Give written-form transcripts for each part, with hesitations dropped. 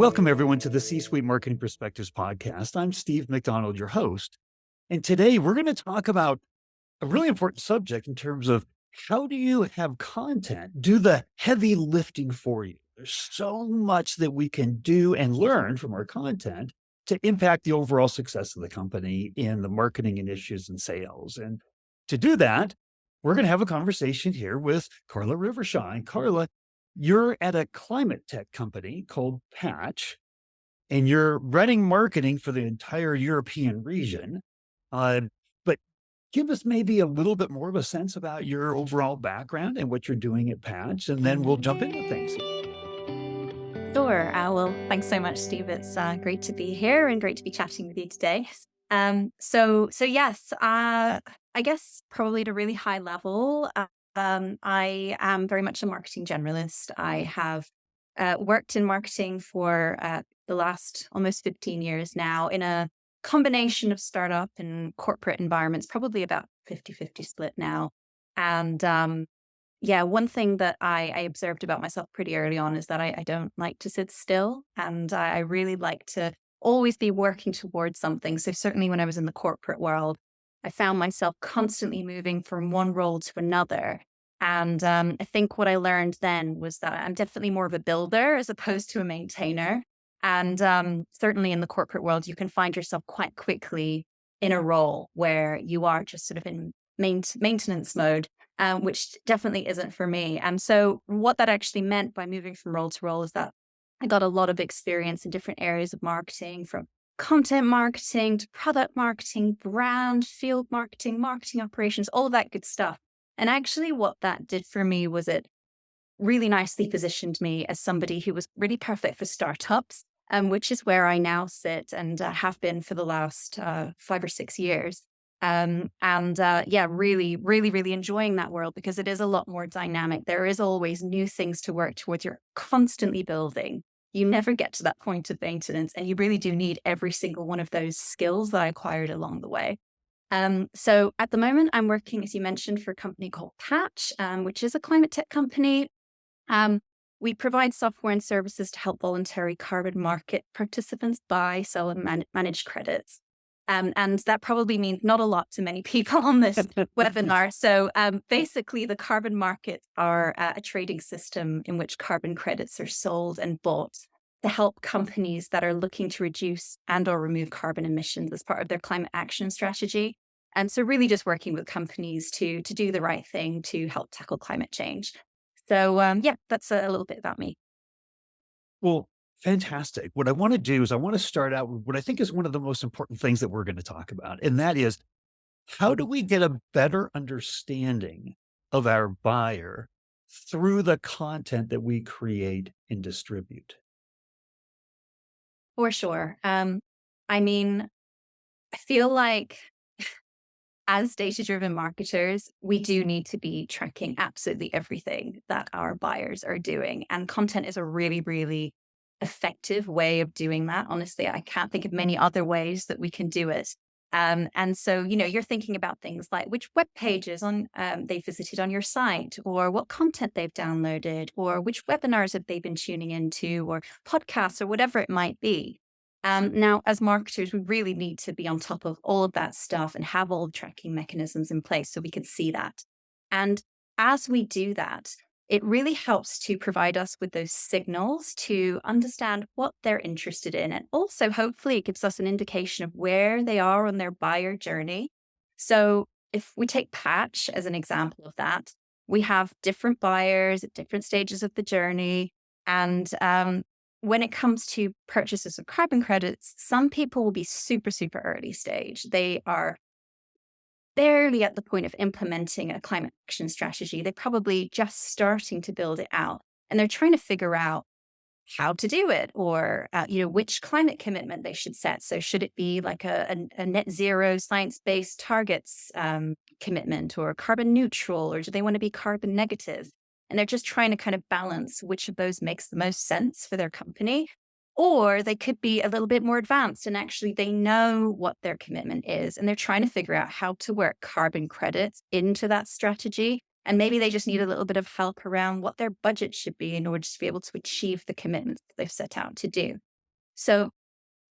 Welcome, everyone, to the C-Suite Marketing Perspectives podcast. I'm Steve McDonald, your host. And today we're going to talk about a really important subject in terms of how do you have content do the heavy lifting for you? There's so much that we can do and learn from our content to impact the overall success of the company in the marketing initiatives and sales. And to do that, we're going to have a conversation here with Karla Rivershaw. And Karla, you're at a climate tech company called Patch, and you're running marketing for the entire European region. But give us maybe a little bit more of a sense about your overall background and what you're doing at Patch, and then we'll jump into things. Sure. Well, thanks so much, Steve. It's great to be here and great to be chatting with you today. So yes, I guess probably at a really high level, I am very much a marketing generalist. I have worked in marketing for the last almost 15 years now in a combination of startup and corporate environments, probably about 50-50 split now. And yeah, one thing that I observed about myself pretty early on is that I don't like to sit still, and I really like to always be working towards something. So certainly when I was in the corporate world, I found myself constantly moving from one role to another. And I think what I learned then was that I'm definitely more of a builder as opposed to a maintainer. And certainly in the corporate world, you can find yourself quite quickly in a role where you are just sort of in maintenance mode, which definitely isn't for me. And so what that actually meant by moving from role to role is that I got a lot of experience in different areas of marketing, from content marketing to product marketing, brand, field marketing, marketing operations, all of that good stuff. And actually what that did for me was it really nicely positioned me as somebody who was really perfect for startups, which is where I now sit and have been for the last 5 or 6 years. Yeah, really, really, really enjoying that world because it is a lot more dynamic. There is always new things to work towards. You're constantly building. You never get to that point of maintenance, and you really do need every single one of those skills that I acquired along the way. So at the moment, I'm working, as you mentioned, for a company called Patch, which is a climate tech company. We provide software and services to help voluntary carbon market participants buy, sell, and manage credits. And that probably means not a lot to many people on this webinar. So basically, the carbon markets are a trading system in which carbon credits are sold and bought to help companies that are looking to reduce and or remove carbon emissions as part of their climate action strategy. And so really just working with companies to do the right thing to help tackle climate change. So yeah, that's a little bit about me. Well, fantastic. What I want to do is I want to start out with what I think is one of the most important things that we're going to talk about, and that is how do we get a better understanding of our buyer through the content that we create and distribute? For sure. I mean, I feel like as data-driven marketers, we do need to be tracking absolutely everything that our buyers are doing. And content is a really, really effective way of doing that. Honestly, I can't think of many other ways that we can do it. And so, you're thinking about things like which web pages they visited on your site, or what content they've downloaded, or which webinars have they been tuning into, or podcasts, or whatever it might be. Now, as marketers, we really need to be on top of all of that stuff and have all the tracking mechanisms in place so we can see that. And as we do that, it really helps to provide us with those signals to understand what they're interested in. And also, hopefully, it gives us an indication of where they are on their buyer journey. So, if we take Patch as an example of that, we have different buyers at different stages of the journey. And when it comes to purchases of carbon credits, some people will be super, super early stage. They are barely at the point of implementing a climate action strategy. They're probably just starting to build it out, and they're trying to figure out how to do it, or which climate commitment they should set. So should it be like a net zero science-based targets commitment, or carbon neutral, or do they want to be carbon negative? And they're just trying to kind of balance which of those makes the most sense for their company. Or they could be a little bit more advanced and actually they know what their commitment is and they're trying to figure out how to work carbon credits into that strategy. And maybe they just need a little bit of help around what their budget should be in order to be able to achieve the commitments that they've set out to do. So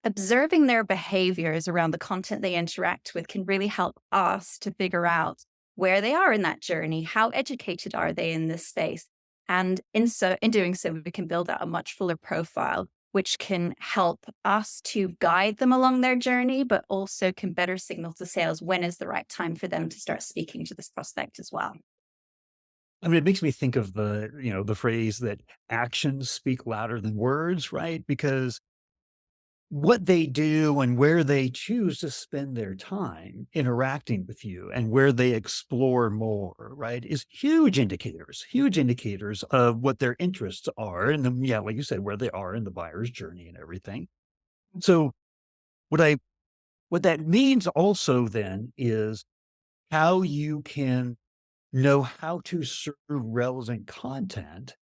observing their behaviors around the content they interact with can really help us to figure out where they are in that journey. How educated are they in this space? And in doing so, we can build out a much fuller profile, which can help us to guide them along their journey, but also can better signal to sales when is the right time for them to start speaking to this prospect as well. I mean, it makes me think of the phrase that actions speak louder than words, right? Because what they do and where they choose to spend their time interacting with you and where they explore more, right, is huge indicators of what their interests are. And then, yeah, like you said, where they are in the buyer's journey and everything. So what I what that means also then is how you can know how to serve relevant content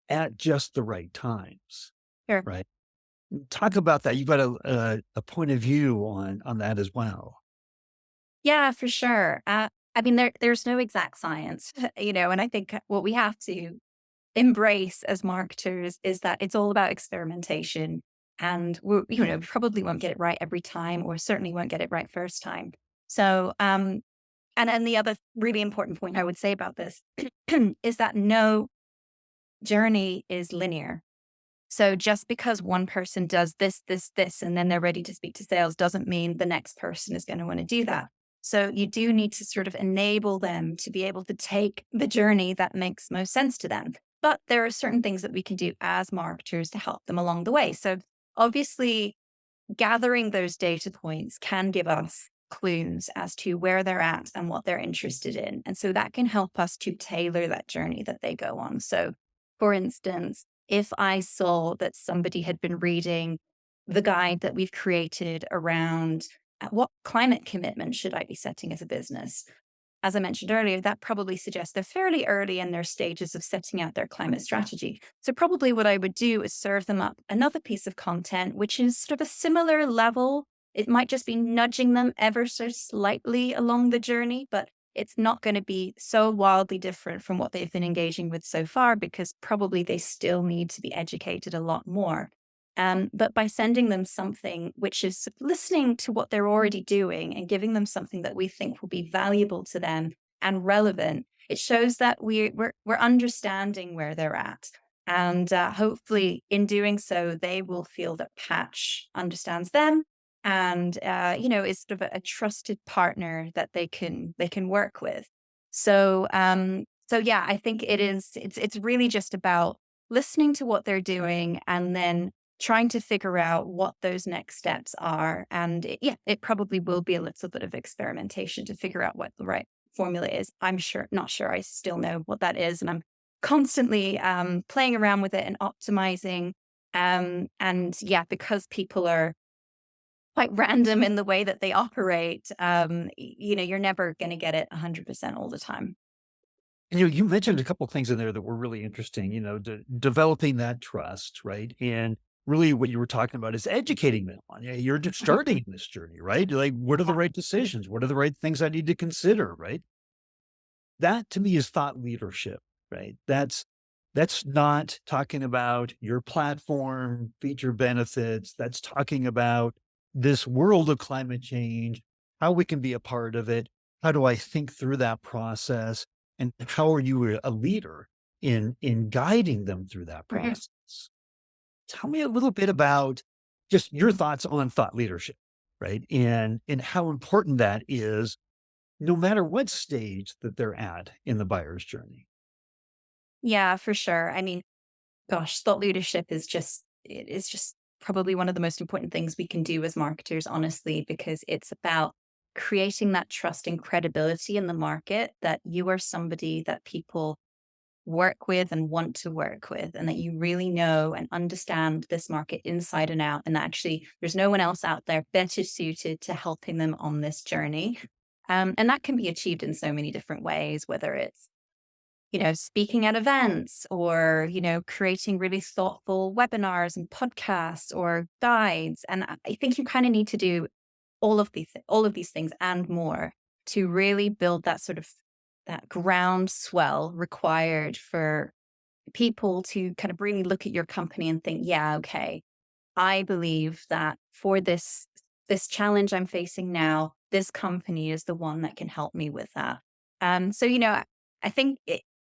at just the right times, Sure. right? Talk about that. You've got a point of view on that as well. Yeah, for sure. I mean, there's no exact science, and I think what we have to embrace as marketers is that it's all about experimentation. And we probably won't get it right every time, or certainly won't get it right first time. So, and the other really important point I would say about this is that no journey is linear. So just because one person does this, and then they're ready to speak to sales doesn't mean the next person is going to want to do that. So you do need to sort of enable them to be able to take the journey that makes most sense to them. But there are certain things that we can do as marketers to help them along the way. So obviously, gathering those data points can give us clues as to where they're at and what they're interested in. And so that can help us to tailor that journey that they go on. So, for instance, if I saw that somebody had been reading the guide that we've created around what climate commitment should I be setting as a business, as I mentioned earlier, that probably suggests they're fairly early in their stages of setting out their climate strategy. So, probably what I would do is serve them up another piece of content, which is sort of a similar level. It might just be nudging them ever so slightly along the journey, but it's not going to be so wildly different from what they've been engaging with so far because probably they still need to be educated a lot more. But by sending them something which is listening to what they're already doing and giving them something that we think will be valuable to them and relevant, it shows that we're understanding where they're at. And hopefully, in doing so, they will feel that Patch understands them and is sort of a trusted partner that they can work with. So yeah, I think it's really just about listening to what they're doing and then trying to figure out what those next steps are. And it probably will be a little bit of experimentation to figure out what the right formula is. Not sure I still know what that is. And I'm constantly playing around with it and optimizing. And yeah, because people are quite random in the way that they operate, you're never going to get it 100% all the time. And you mentioned a couple of things in there that were really interesting, developing that trust, right? And really what you were talking about is educating them on, you're just starting this journey, right? Like, what are the right decisions? What are the right things I need to consider, right? That to me is thought leadership, right? That's not talking about your platform, feature benefits. That's talking about this world of climate change, how we can be a part of it. How do I think through that process? And how are you a leader in guiding them through that Right. process? Tell me a little bit about just your thoughts on thought leadership, right? And how important that is no matter what stage that they're at in the buyer's journey. Yeah, for sure. I mean, gosh, thought leadership is just probably one of the most important things we can do as marketers, honestly, because it's about creating that trust and credibility in the market that you are somebody that people work with and want to work with, and that you really know and understand this market inside and out, and that actually there's no one else out there better suited to helping them on this journey. And that can be achieved in so many different ways, whether it's speaking at events or, creating really thoughtful webinars and podcasts or guides. And I think you kind of need to do all of these things and more to really build that sort of that groundswell required for people to kind of really look at your company and think, yeah, okay, I believe that for this challenge I'm facing now, this company is the one that can help me with that. So I think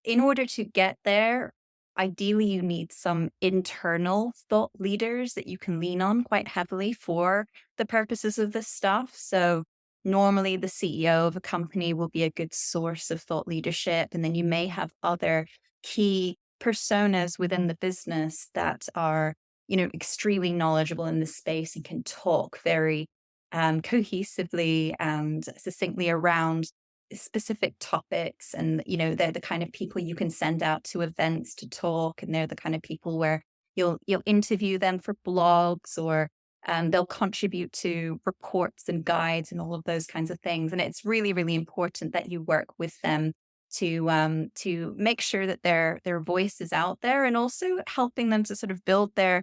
in order to get there, ideally you need some internal thought leaders that you can lean on quite heavily for the purposes of this stuff. So normally the CEO of a company will be a good source of thought leadership, and then you may have other key personas within the business that are extremely knowledgeable in this space and can talk very cohesively and succinctly around specific topics. And, they're the kind of people you can send out to events to talk. And they're the kind of people where you'll interview them for blogs, or they'll contribute to reports and guides and all of those kinds of things. And it's really, really important that you work with them to make sure that their voice is out there, and also helping them to sort of build their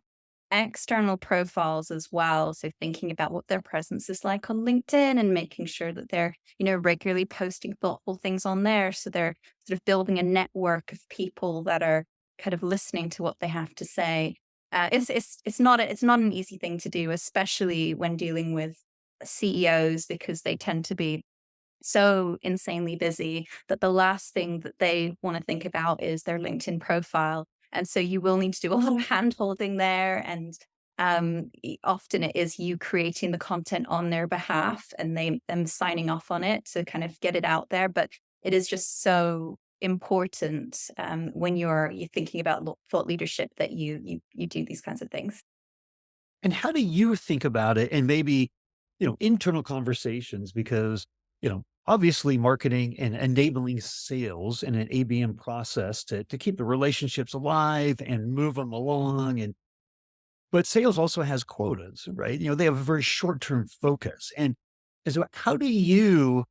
external profiles as well. So thinking about what their presence is like on LinkedIn, and making sure that they're, regularly posting thoughtful things on there. So they're sort of building a network of people that are kind of listening to what they have to say. It's not an easy thing to do, especially when dealing with CEOs, because they tend to be so insanely busy that the last thing that they want to think about is their LinkedIn profile. And so you will need to do a lot of hand holding there. And often it is you creating the content on their behalf, and them signing off on it to kind of get it out there. But it is just so important when you're thinking about thought leadership, that you do these kinds of things. And how do you think about it? And maybe, internal conversations, because, obviously marketing and enabling sales in an ABM process to keep the relationships alive and move them along. But sales also has quotas, right? They have a very short-term focus. And so how do you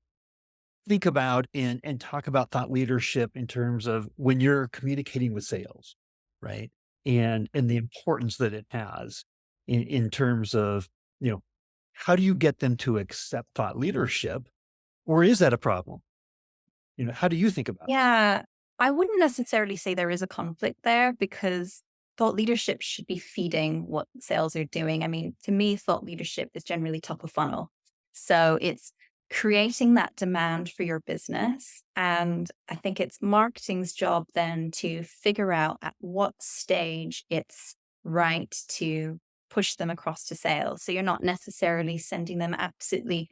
think about and talk about thought leadership in terms of when you're communicating with sales, right? And the importance that it has in terms of, you know, how do you get them to accept thought leadership? Or is that a problem? How do you think about it? Yeah, I wouldn't necessarily say there is a conflict there, because thought leadership should be feeding what sales are doing. I mean, to me, thought leadership is generally top of funnel. So it's creating that demand for your business. And I think it's marketing's job then to figure out at what stage it's right to push them across to sales. So you're not necessarily sending them absolutely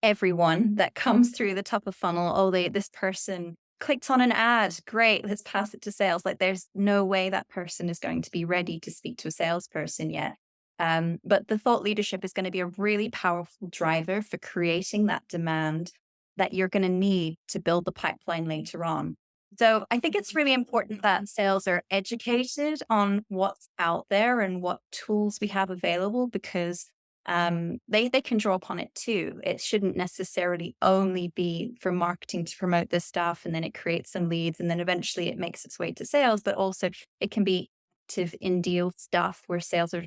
everyone that comes through the top of funnel. Oh, this person clicked on an ad. Great, let's pass it to sales. Like, there's no way that person is going to be ready to speak to a salesperson yet. But the thought leadership is going to be a really powerful driver for creating that demand that you're going to need to build the pipeline later on. So I think it's really important that sales are educated on what's out there and what tools we have available, because they can draw upon it too. It shouldn't necessarily only be for marketing to promote this stuff, and then it creates some leads, and then eventually it makes its way to sales. But also it can be active in deal stuff where sales are,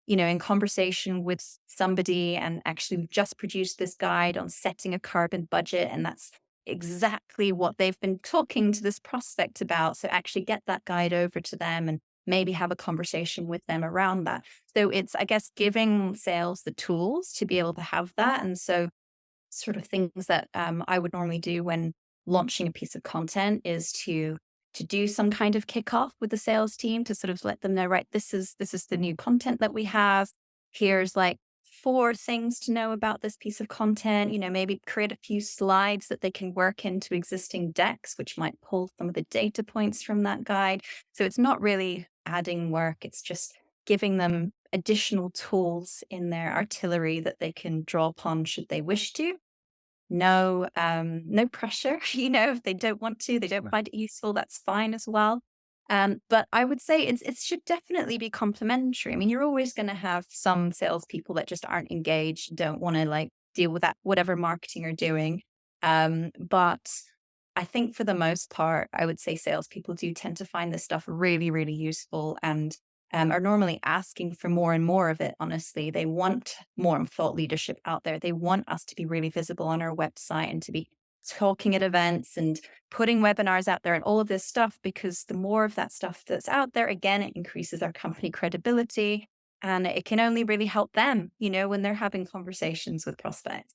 in conversation with somebody, and actually we've just produced this guide on setting a carbon budget, and that's exactly what they've been talking to this prospect about. So actually get that guide over to them, and maybe have a conversation with them around that. So it's, I guess, giving sales the tools to be able to have that. And so, sort of things that I would normally do when launching a piece of content is to do some kind of kickoff with the sales team, to sort of let them know, right, this is the new content that we have. Here's like 4 things to know about this piece of content. Maybe create a few slides that they can work into existing decks, which might pull some of the data points from that guide. So it's not really adding work, it's just giving them additional tools in their artillery that they can draw upon should they wish to. No pressure. If they don't want to, they don't Right. find it useful, that's fine as well. But I would say it should definitely be complementary. I mean, you're always going to have some salespeople that just aren't engaged, don't want to like deal with that, whatever marketing you're doing. But I think for the most part, I would say salespeople do tend to find this stuff really, really useful, and are normally asking for more and more of it. Honestly, they want more thought leadership out there. They want us to be really visible on our website, and to be talking at events and putting webinars out there and all of this stuff, because the more of that stuff that's out there, again, it increases our company credibility. And it can only really help them, when they're having conversations with prospects.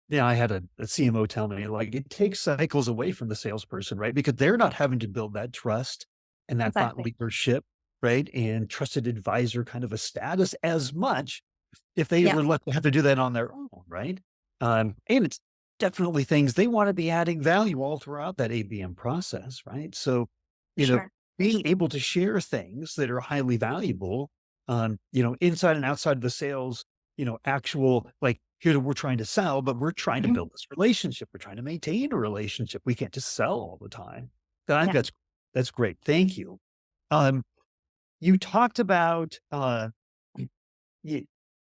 Yeah, I had a CMO tell me, like, it takes cycles away from the salesperson, right? Because they're not having to build that trust and that thought Exactly. leadership, right? And trusted advisor kind of a status as much if they Yeah, were left to have to do that on their own, right? And it's definitely things they want to be adding value all throughout that ABM process, right? So, for you know, sure. being able to share things that are highly valuable, inside and outside of the sales, actual, like, here's what we're trying to sell, but we're trying to Mhm. build this relationship. We're trying to maintain a relationship. We can't just sell all the time. So I think Yeah. that's great. Thank you. Um, you talked about you,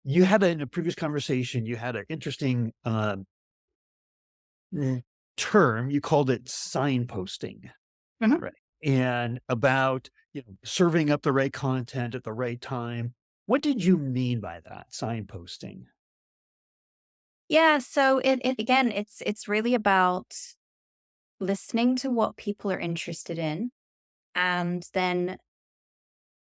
you had in a previous conversation, you had an interesting mm, term. You called it signposting, Mhm. right? And about serving up the right content at the right time. What did you mean by that signposting? Yeah, so it again, it's really about listening to what people are interested in, and then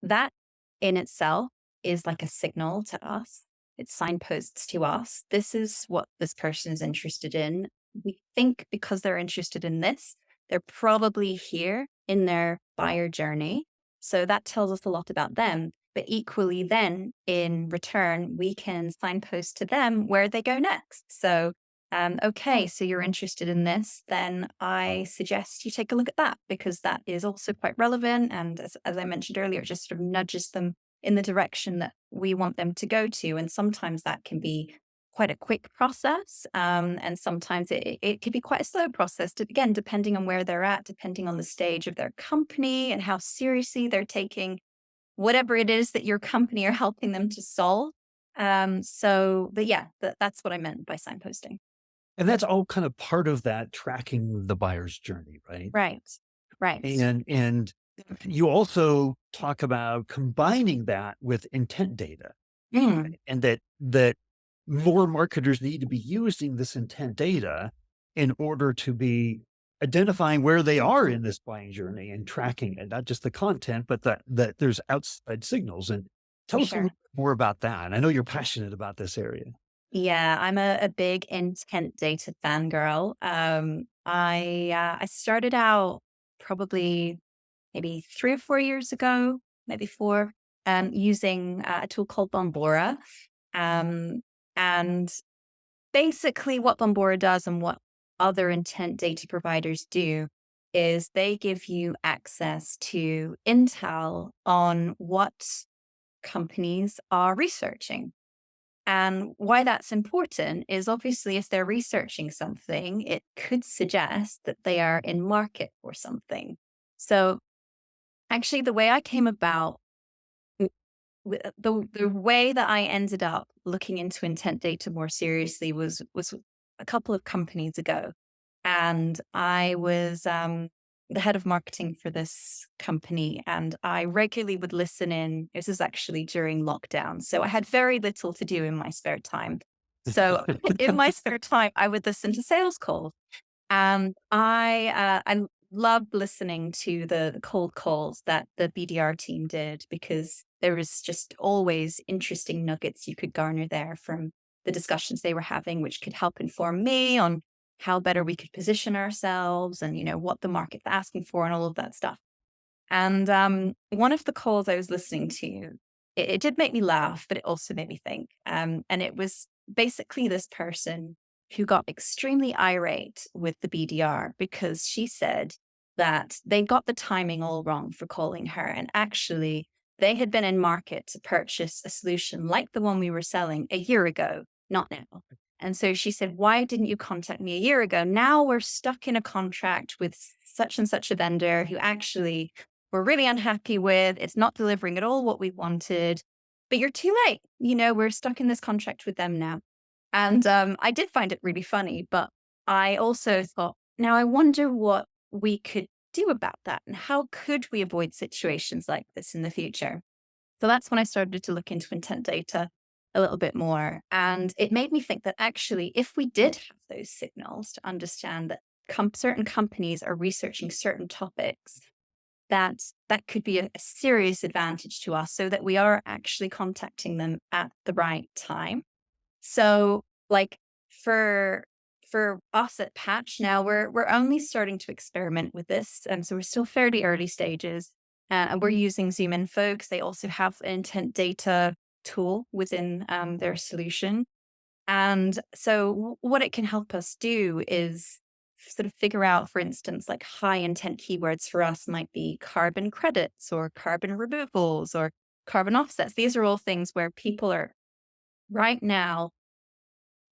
that in itself is like a signal to us. It signposts to us. This is what this person is interested in. We think because they're interested in this, they're probably here in their buyer journey. So that tells us a lot about them. But equally, then in return, we can signpost to them where they go next. So, okay, so you're interested in this, then I suggest you take a look at that because that is also quite relevant. And as I mentioned earlier, it just sort of nudges them in the direction that we want them to go to. And sometimes that can be quite a quick process. And sometimes it can be quite a slow process, again, depending on where they're at, depending on the stage of their company and how seriously they're taking whatever it is that your company are helping them to solve. But yeah, that's what I meant by signposting. And that's all kind of part of that tracking the buyer's journey, right? Right. Right. And you also talk about combining that with intent data, Mm. right? And that more marketers need to be using this intent data in order to be identifying where they are in this buying journey and tracking it, not just the content, but that there's outside signals. And For tell us a little sure. bit more about that. I know you're passionate about this area. Yeah, I'm a big intent data fangirl. I started out probably maybe 3 or 4 years ago, maybe four, using a tool called Bombora. Um, and basically, what Bombora does and what other intent data providers do is they give you access to intel on what companies are researching. And why that's important is obviously if they're researching something, it could suggest that they are in market for something. So actually, the way I came about, the way that I ended up looking into intent data more seriously was a couple of companies ago, and I was the head of marketing for this company, and I regularly would listen in. This is actually during lockdown, so I had very little to do in my spare time. So in my spare time, I would listen to sales calls and I loved listening to the cold calls that the BDR team did because there was just always interesting nuggets you could garner there from the discussions they were having, which could help inform me on how better we could position ourselves and what the market's asking for and all of that stuff. And one of the calls I was listening to, it did make me laugh, but it also made me think. And it was basically this person who got extremely irate with the BDR because she said that they got the timing all wrong for calling her. And actually, they had been in market to purchase a solution like the one we were selling a year ago, not now. And so she said, why didn't you contact me a year ago? Now we're stuck in a contract with such and such a vendor who actually we're really unhappy with. It's not delivering at all what we wanted, but you're too late. We're stuck in this contract with them now. And I did find it really funny, but I also thought, now I wonder what we could do about that and how could we avoid situations like this in the future? So that's when I started to look into intent data a little bit more. And it made me think that actually, if we did have those signals to understand that certain companies are researching certain topics, that could be a serious advantage to us so that we are actually contacting them at the right time. So, like for for us at Patch now, we're only starting to experiment with this, and so we're still fairly early stages. And we're using Zoom Info because they also have an intent data tool within their solution. And so, what it can help us do is sort of figure out, for instance, like high intent keywords for us might be carbon credits or carbon removals or carbon offsets. These are all things where people are right now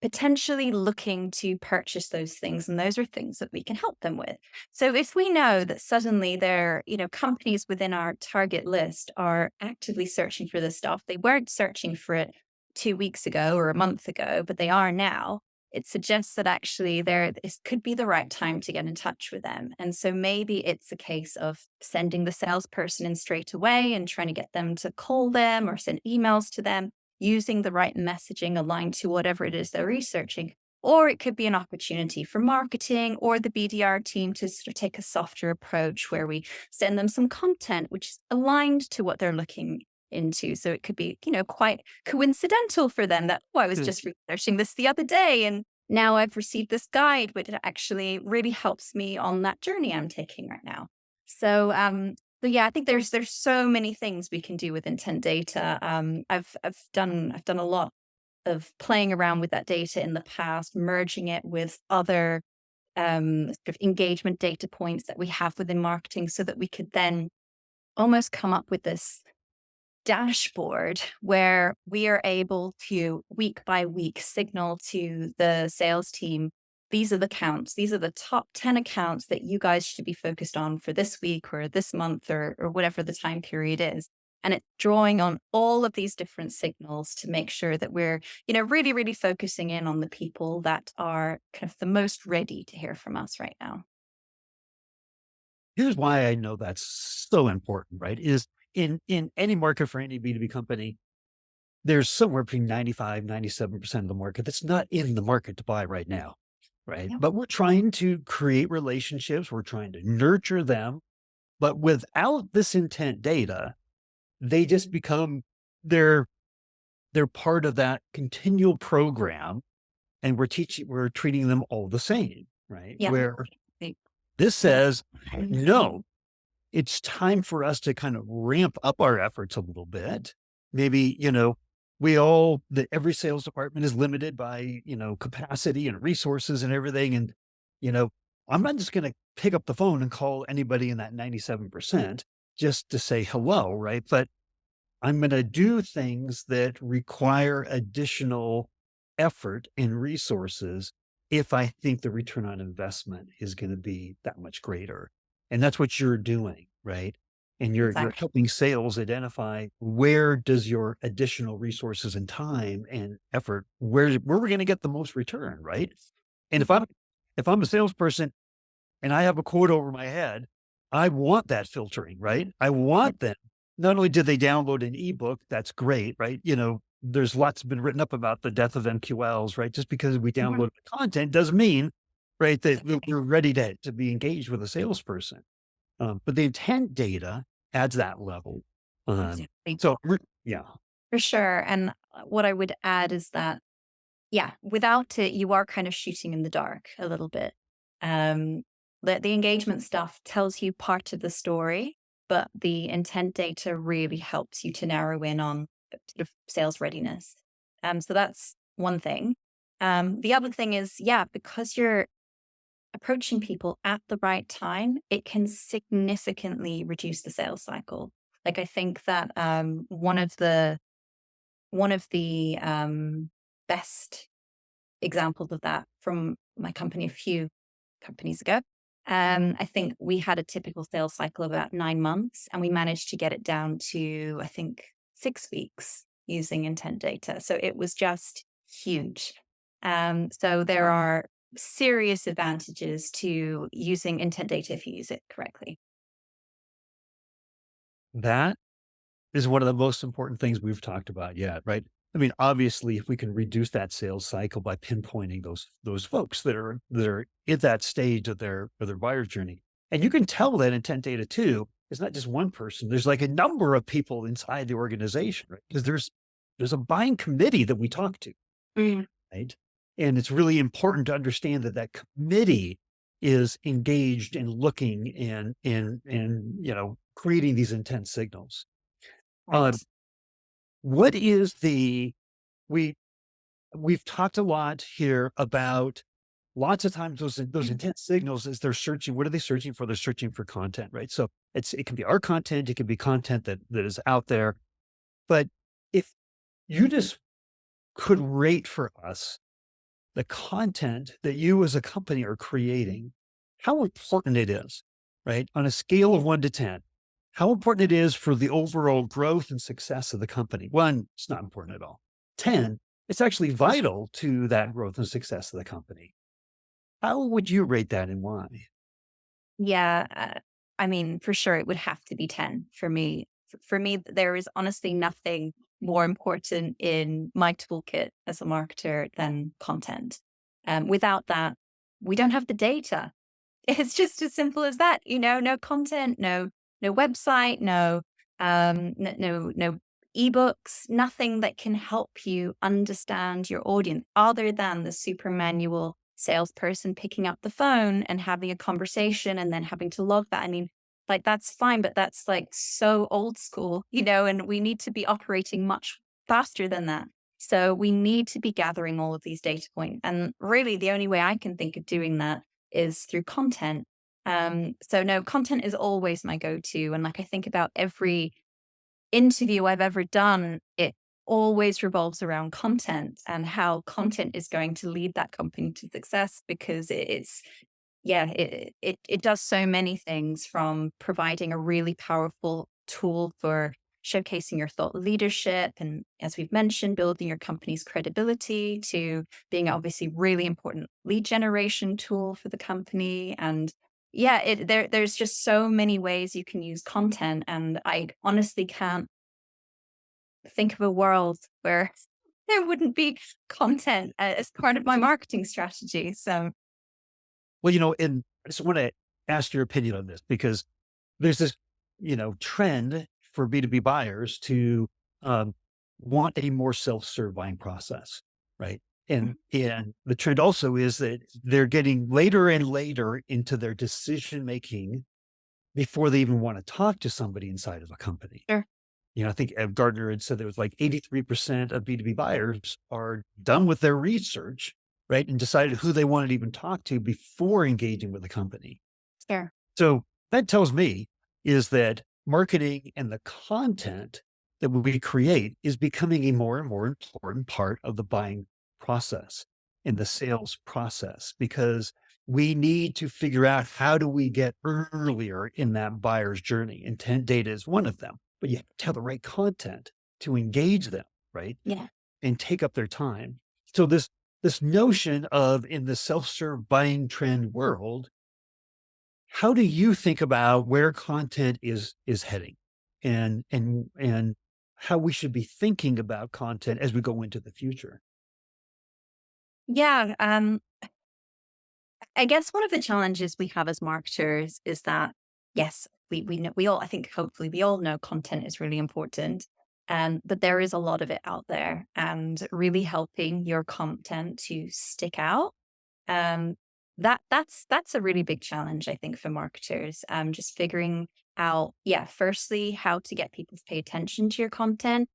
potentially looking to purchase those things, and those are things that we can help them with. So if we know that suddenly there, companies within our target list are actively searching for this stuff, they weren't searching for it 2 weeks ago or a month ago, but they are now. It suggests that actually this could be the right time to get in touch with them. And so maybe it's a case of sending the salesperson in straight away and trying to get them to call them or send emails to them using the right messaging aligned to whatever it is they're researching. Or it could be an opportunity for marketing or the BDR team to sort of take a softer approach where we send them some content which is aligned to what they're looking into. So it could be, quite coincidental for them that, oh, I was Mm. just researching this the other day and now I've received this guide, which actually really helps me on that journey I'm taking right now. So so yeah, I think there's so many things we can do with intent data. I've done a lot of playing around with that data in the past, merging it with other sort of engagement data points that we have within marketing, so that we could then almost come up with this dashboard where we are able to week by week signal to the sales team, these are the counts, these are the top 10 accounts that you guys should be focused on for this week or this month or whatever the time period is. And it's drawing on all of these different signals to make sure that we're, really, really focusing in on the people that are kind of the most ready to hear from us right now. Here's why I know that's so important, right? Is in any market for any B2B company, there's somewhere between 95, 97% of the market that's not in the market to buy right now, right? Yep. But we're trying to create relationships, we're trying to nurture them. But without this intent data, they just become they're they're part of that continual program, and we're treating them all the same, right? Yeah. Where this says, no, it's time for us to kind of ramp up our efforts a little bit. Maybe, every sales department is limited by, capacity and resources and everything. And, you know, I'm not just going to pick up the phone and call anybody in that 97% just to say hello, right? But I'm going to do things that require additional effort and resources if I think the return on investment is going to be that much greater. And that's what you're doing, right? And you're Exactly. helping sales identify where does your additional resources and time and effort, where we're going to get the most return, right? And if I'm a salesperson and I have a quote over my head, I want that filtering, right? I want them. Not only did they download an ebook, that's great, right? There's lots been written up about the death of MQLs, right? Just because we Mhm. download the content doesn't mean, right, that we're ready to be engaged with a salesperson. But the intent data adds that level. Um, Exactly. so yeah, For sure. And what I would add is that, yeah, without it, you are kind of shooting in the dark a little bit. Um, the engagement stuff tells you part of the story, but the intent data really helps you to narrow in on sort of sales readiness. So that's one thing. The other thing is, yeah, because you're approaching people at the right time, it can significantly reduce the sales cycle. Like I think that one of the best examples of that from my company a few companies ago. I think we had a typical sales cycle of about 9 months, and we managed to get it down to, I think, 6 weeks using intent data. So it was just huge. So there are serious advantages to using intent data if you use it correctly. that is one of the most important things we've talked about yet, right? I mean, obviously, if we can reduce that sales cycle by pinpointing those folks that are at that stage of their buyer's journey, and you can tell that intent data too it's not just one person. There's like a number of people inside the organization, right? Because there's a buying committee that we talk to, Mm. right? And it's really important to understand that that committee is engaged in looking and creating these intense signals. Uh, Right. what is the we we've talked a lot here about lots of times those Mm. intense signals is they're searching. What are they searching for? They're searching for content, right? So it can be our content, it can be content that is out there. But if you just could rate for us the content that you as a company are creating, how important it is, right? On a scale of 1 to 10, how important it is for the overall growth and success of the company. 1, it's not important at all. 10, it's actually vital to that growth and success of the company. How would you rate that and why? Yeah, I mean, for sure, it would have to be 10 for me. For me, there is honestly nothing more important in my toolkit as a marketer than content. Without that, we don't have the data. It's just as simple as that. No content, no website, no ebooks, nothing that can help you understand your audience other than the super manual salesperson picking up the phone and having a conversation and then having to log that. I mean, like that's fine, but that's like so old school, and we need to be operating much faster than that. So we need to be gathering all of these data points. And really the only way I can think of doing that is through content. So no, content is always my go-to. And like I think about every interview I've ever done, it always revolves around content and how content is going to lead that company to success because it does so many things from providing a really powerful tool for showcasing your thought leadership and, as we've mentioned, building your company's credibility to being obviously really important lead generation tool for the company. And yeah, there's just so many ways you can use content. And I honestly can't think of a world where there wouldn't be content as part of my marketing strategy. So, Well, and I just want to ask your opinion on this because there's this, trend for B2B buyers to um, want a more self-serve buying process, right? And the trend also is that they're getting later and later into their decision making before they even want to talk to somebody inside of a company. sure. I think Gardner had said there was like 83% of B2B buyers are done with their research, right? And decided who they wanted to even talk to before engaging with the company. Sure. So that tells me is that marketing and the content that we create is becoming a more and more important part of the buying process and the sales process because we need to figure out how do we get earlier in that buyer's journey. Intent data is one of them, but you have to have the right content to engage them, right? Yeah. And take up their time. So this notion of in the self-serve buying trend world, how do you think about where content is heading and how we should be thinking about content as we go into the future? Yeah. I guess one of the challenges we have as marketers is that, yes, we know, we all, I think hopefully we all know content is really important. But there is a lot of it out there and really helping your content to stick out. Um, that's a really big challenge, I think, for marketers. Just figuring out, yeah, firstly, how to get people to pay attention to your content,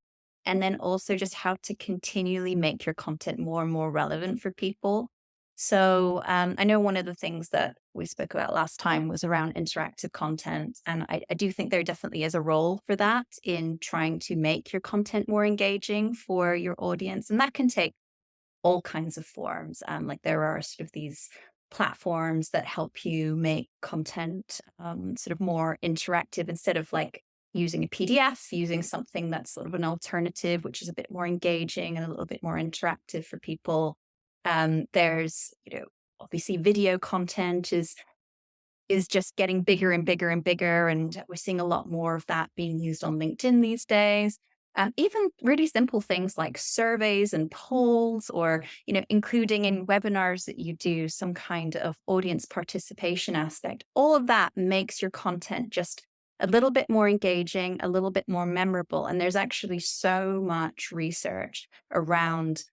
and then also just how to continually make your content more and more relevant for people. So I know one of the things that we spoke about last time was around interactive content. And I do think there definitely is a role for that in trying to make your content more engaging for your audience. And that can take all kinds of forms. Like there are sort of these platforms that help you make content sort of more interactive instead of like using a PDF, using something that's sort of an alternative, which is a bit more engaging and a little bit more interactive for people. There's, obviously video content is just getting bigger and bigger and bigger. And we're seeing a lot more of that being used on LinkedIn these days. Even really simple things like surveys and polls, or including in webinars that you do some kind of audience participation aspect. All of that makes your content just a little bit more engaging, a little bit more memorable. And there's actually so much research around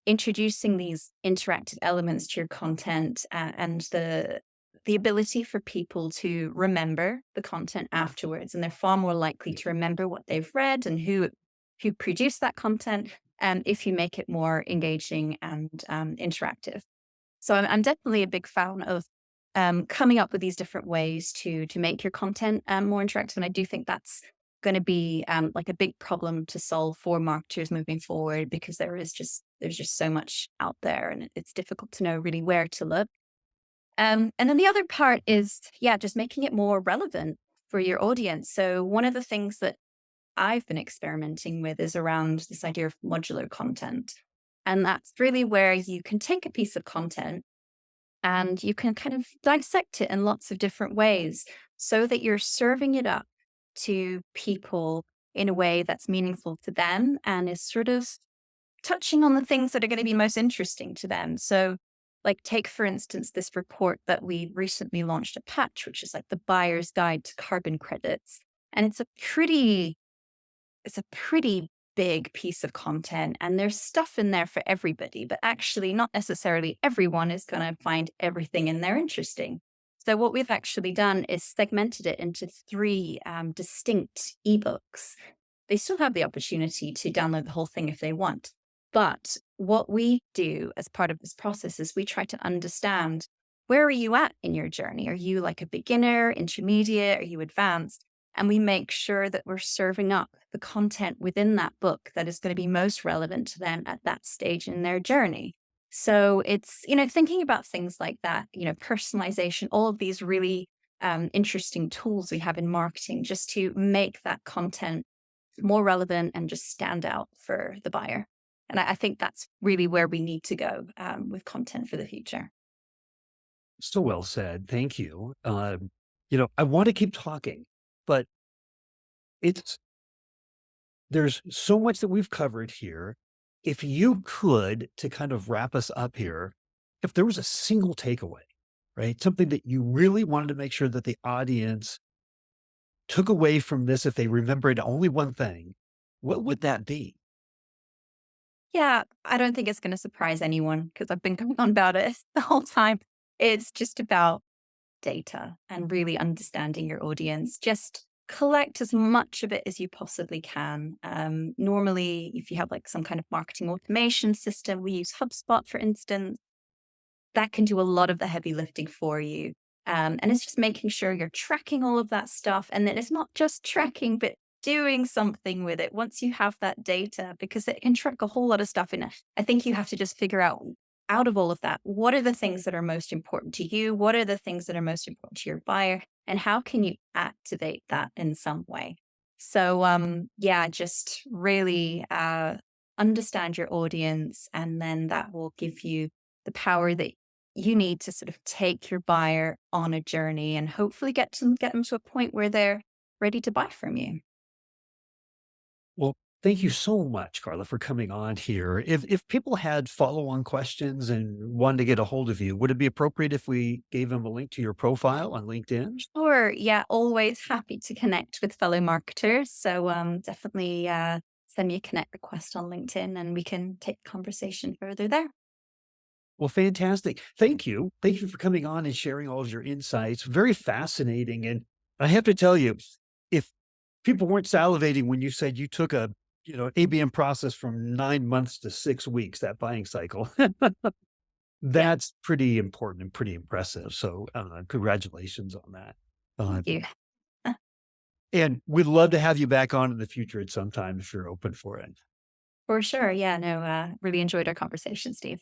introducing these interactive elements to your content and the ability for people to remember the content afterwards, and they're far more likely to remember what they've read and who produced that content, if you make it more engaging and interactive. So I'm definitely a big fan of coming up with these different ways to make your content more interactive, and I do think that's going to be like a big problem to solve for marketers moving forward, because there's just so much out there, and it's difficult to know really where to look. And then the other part is, yeah, just making it more relevant for your audience. So one of the things that I've been experimenting with is around this idea of modular content. And that's really where you can take a piece of content and you can kind of dissect it in lots of different ways so that you're serving it up to people in a way that's meaningful to them and is sort of touching on the things that are going to be most interesting to them. So, like, take for instance this report that we recently launched at Patch, which is like the buyer's guide to carbon credits. And it's a pretty big piece of content, and there's stuff in there for everybody, but actually not necessarily everyone is going to find everything in there interesting. So what we've actually done is segmented it into three distinct ebooks. They still have the opportunity to download the whole thing if they want. But what we do as part of this process is we try to understand, where are you at in your journey? Are you like a beginner, intermediate? Are you advanced? And we make sure that we're serving up the content within that book that is going to be most relevant to them at that stage in their journey. So it's, thinking about things like that, personalization, all of these really interesting tools we have in marketing just to make that content more relevant and just stand out for the buyer. And I think that's really where we need to go with content for the future. So well said. Thank you. I want to keep talking, but it's there's so much that we've covered here. If you could, to kind of wrap us up here, if there was a single takeaway, right? Something that you really wanted to make sure that the audience took away from this, if they remembered only one thing, what would that be? Yeah, I don't think it's going to surprise anyone because I've been going on about it the whole time. It's just about data and really understanding your audience. Just collect as much of it as you possibly can. Normally, if you have like some kind of marketing automation system, we use HubSpot, for instance, that can do a lot of the heavy lifting for you. And it's just making sure you're tracking all of that stuff. And then it's not just tracking, but doing something with it once you have that data, because it can track a whole lot of stuff in it. I think you have to just figure out of all of that, what are the things that are most important to you? What are the things that are most important to your buyer? And how can you activate that in some way? So, yeah, just really understand your audience, and then that will give you the power that you need to sort of take your buyer on a journey and hopefully get them to a point where they're ready to buy from you. Well, thank you so much, Carla, for coming on here. If people had follow-on questions and wanted to get a hold of you, would it be appropriate if we gave them a link to your profile on LinkedIn? Sure. Yeah. Always happy to connect with fellow marketers. So definitely send me a connect request on LinkedIn and we can take the conversation further there. Well, fantastic. Thank you. Thank you for coming on and sharing all of your insights. Very fascinating. And I have to tell you, if people weren't salivating when you said you took ABM process from 9 months to 6 weeks, that buying cycle, Yeah. that's pretty important and pretty impressive. So congratulations on that. Uh, Thank you. and we'd love to have you back on in the future at some time if you're open for it. For sure. Yeah. No, really enjoyed our conversation, Steve.